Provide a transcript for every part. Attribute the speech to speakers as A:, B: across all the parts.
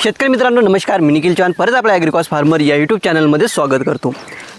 A: शेतकरी मित्रांनो नमस्कार. मी निखिल चव्हाण परत आपल्या ॲग्रिकॉस फार्मर या यूट्यूब चॅनलमध्ये स्वागत करतो.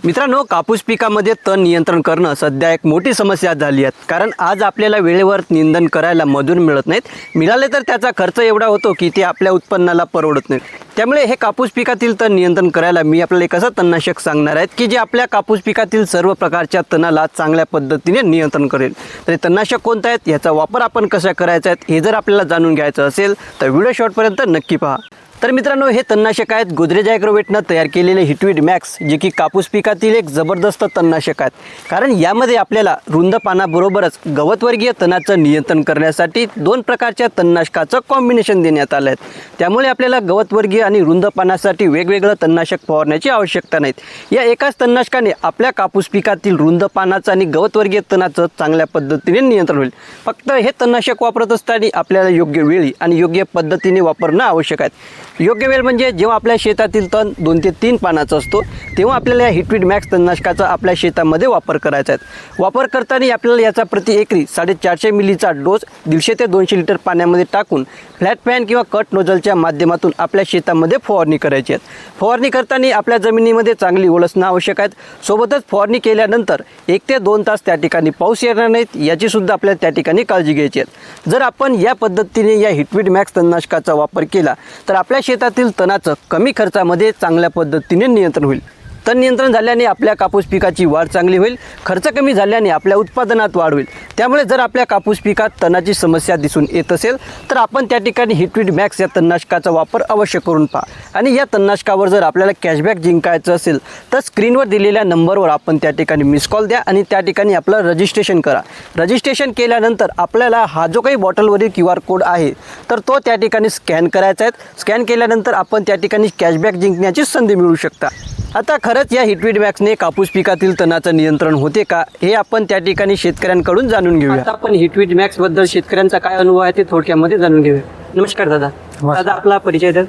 A: मित्रांनो, कापूस पिकामध्ये तण नियंत्रण करणं सध्या एक मोठी समस्या झाली आहे. कारण आज आपल्याला वेळेवर निंदन करायला मजूर मिळत नाहीत. मिळाले तर त्याचा खर्च एवढा होतो की ते आपल्या उत्पन्नाला परवडत नाही. त्यामुळे हे कापूस पिकातील तण नियंत्रण करायला मी आपल्याला एक असं तणनाशक सांगणार आहेत की जे आपल्या कापूस पिकातील सर्व प्रकारच्या तणाला चांगल्या पद्धतीने नियंत्रण करेल. तर हे तणनाशक कोणतं आहे, याचा वापर आपण कसा करायचा आहे हे जर आपल्याला जाणून घ्यायचं असेल तर व्हिडिओ शेवटपर्यंत नक्की पहा. तर मित्रांनो, हे तणनाशक आहेत गोदरेज ॲग्रोवेटनं तयार केलेले हिटवीड मॅक्स, जे की कापूस पिकातील एक जबरदस्त तणनाशक आहेत. कारण यामध्ये आपल्याला रुंद पानाबरोबरच गवतवर्गीय तणाचं नियंत्रण करण्यासाठी दोन प्रकारच्या तणनाशकाचं कॉम्बिनेशन देण्यात आलं आहे. त्यामुळे आपल्याला गवतवर्गीय आणि रुंद पानासाठी वेगवेगळं तणनाशक फवारण्याची आवश्यकता नाहीत. या एकाच तणनाशकाने आपल्या कापूस पिकातील रुंद पानाचं आणि गवतवर्गीय तणाचं चांगल्या पद्धतीने नियंत्रण होईल. फक्त हे तणनाशक वापरत असताना आपल्याला योग्य वेळी आणि योग्य पद्धतीने वापरणं आवश्यक आहे. योग्य वेळ म्हणजे जेव्हा आपल्या शेतातील तण 2 ते 3 पानाचा असतो तेव्हा आपल्याला या हिटवीड मॅक्स तणनाशकाचा आपल्या शेतामध्ये वापर करायचा आहे. वापर करताना आपल्याला याचा प्रति एकरी 450 मिलीचा डोस 150 ते 200 लिटर पाण्यामध्ये टाकून फ्लॅट पॅन किंवा कट नोझलच्या माध्यमातून आपल्या शेतामध्ये फवारणी करायची आहे. फवारणी करताना आपल्या जमिनीमध्ये चांगली ओल असणं आवश्यक आहे. सोबतच फवारणी केल्यानंतर 1 ते 2 तास त्या ठिकाणी पाऊस येणार नाहीत याची सुद्धा आपल्याला त्या ठिकाणी काळजी घ्यायची आहे. जर आपण या पद्धतीने या हिटवीड मॅक्स तणनाशकाचा वापर केला तर आपल्या शेतातील तणाचं कमी खर्चामध्ये चांगल्या पद्धतीने नियंत्रण होईल. तण नियंत्रण झाल्याने आपल्या कापूस पिकाची वाढ चांगली होईल. खर्च कमी झाल्याने आपल्या उत्पादनात वाढ होईल. त्यामुळे जर आपल्या कापूस पिकात तणाची समस्या दिसून येत असेल तर आपण त्या ठिकाणी हिटवीड मॅक्स या तणनाशकाचा वापर अवश्य करून पहा. आणि या तणनाशकावर जर आपल्याला कॅशबॅक जिंकायचं असेल तर स्क्रीनवर दिलेल्या नंबरवर आपण त्या ठिकाणी मिस कॉल द्या आणि त्या ठिकाणी आपलं रजिस्ट्रेशन करा. रजिस्ट्रेशन केल्यानंतर आपल्याला हा जो काही बॉटलवरील QR कोड आहे तर तो त्या ठिकाणी स्कॅन करायचा आहे. स्कॅन केल्यानंतर आपण त्या ठिकाणी कॅशबॅक जिंकण्याची संधी मिळू शकता. आता खरंच या हिटवीड मॅक्सने कापूस पिकातील तणाचं नियंत्रण होते का हे आपण त्या ठिकाणी शेतकऱ्यांकडून जाणून घेऊया. आता आपण हिटवीड मॅक्स बद्दल शेतकऱ्यांचा काय अनुभव आहे ते थोडक्यामध्ये जाणून घेऊया. नमस्कार दादा. दादा आपला परिचय द्या.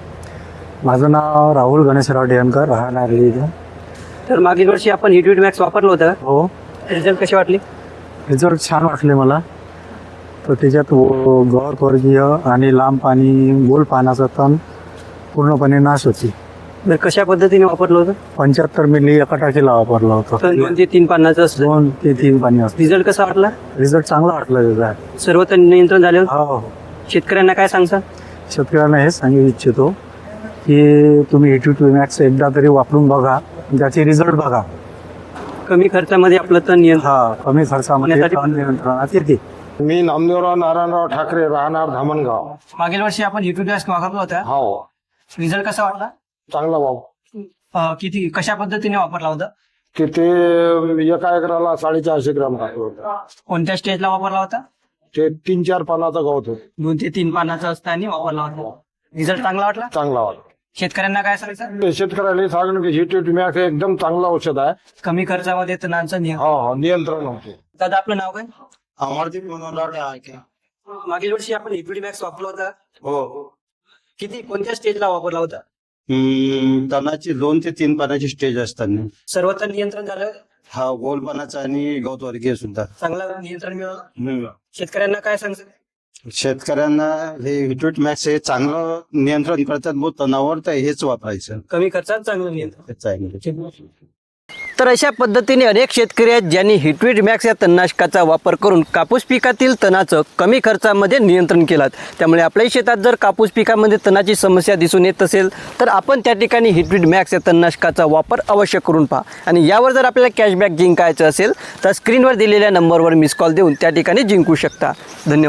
B: माझं नाव राहुल गणेशराव डेहनकर, राहणार इथं.
A: तर मागील वर्षी आपण हिटवीड मॅक्स वापरलं होतं.
B: हो.
A: रिझल्ट कसे वाटले?
B: रिझल्ट छान वाटले मला. तर त्याच्यात गवतवर्गीय आणि लांब पाणी गोल पानाचा तण पूर्णपणे नाश होती.
A: तर कशा पद्धतीने वापरलं होतं?
B: 75 मिली एका टाकीला वापरलं होतं.
A: 2 ते 3 पानाचं असतं.
B: 2 ते 3 पाणी असतं.
A: रिझल्ट कसा वाटला?
B: रिझल्ट चांगला वाटला त्याचा.
A: सर्व तण नियंत्रण झाले.
B: हो.
A: शेतकऱ्यांना काय सांगता?
B: शेतकऱ्यांना हेच सांगू इच्छितो की तुम्ही हिटवीड मॅक्स एकदा तरी वापरून बघा, त्याचे रिझल्ट बघा.
A: कमी खर्चामध्ये आपलं तण नियंत्रण.
B: कमी खर्चामध्ये तण नियंत्रणात येते.
C: मी नामदेवराव नारायणराव ठाकरे, राहणार धामणगाव.
A: मागील वर्षी आपण हिटवीड मॅक्स वापरला होता.
C: हो,
A: रिझल्ट कसा वाटला?
C: चांगला भाऊ.
A: किती कशा पद्धतीने वापरला होता?
C: तिथे एका एकराला 450 ग्राम टाकलं होतं.
A: कोणत्या स्टेजला वापरला होता?
C: ते 3-4 पानाचं गवत होतं.
A: 2 ते 3 पानाचा असताना वापरला होता. रिझल्ट चांगला वाटला.
C: चांगला वाटला.
A: शेतकऱ्यांना काय सांगायचं?
C: ते शेतकऱ्याला सांगणं की हिटवीड मॅक्स एकदम चांगलं औषध आहे.
A: कमी खर्चामध्ये तणांचं नियंत्रण.
C: हो, नियंत्रण होते.
A: दादा आपलं नाव काय?
D: अमरदीप मनोहर आहे.
A: मागील वर्षी आपण हिटवीड मॅक्स वापरला होता.
D: हो.
A: किती कोणत्या स्टेजला वापरला होता?
D: तणाची 2 ते 3 पानाची स्टेज असताना
A: सर्वत्र नियंत्रण झालं.
D: हा गोल पानाचा आणि गवतवर्गीय सुद्धा
A: चांगलं नियंत्रण मिळालं. शेतकऱ्यांना काय सांगतात?
D: शेतकऱ्यांना हे हिटवीड मॅक्स हे चांगलं नियंत्रण करतात. बहुत तणावर तर हेच वापरायचं.
A: कमी खर्चात चांगलं नियंत्रण.
D: हेच आहे.
A: तर अशा पद्धतीने अनेक शेतकरी आहेत ज्यांनी हिटवीड मॅक्स या तणनाशकाचा वापर करून कापूस पिकातील तणाचं कमी खर्चामध्ये नियंत्रण केलं. त्यामुळे आपल्याही शेतात जर कापूस पिकामध्ये तणाची समस्या दिसून येत असेल तर आपण त्या ठिकाणी हिटवीड मॅक्स या तणनाशकाचा वापर अवश्य करून पहा. आणि यावर जर आपल्याला कॅशबॅक जिंकायचं असेल तर स्क्रीनवर दिलेल्या नंबरवर मिस कॉल देऊन त्या ठिकाणी जिंकू शकता. धन्यवाद.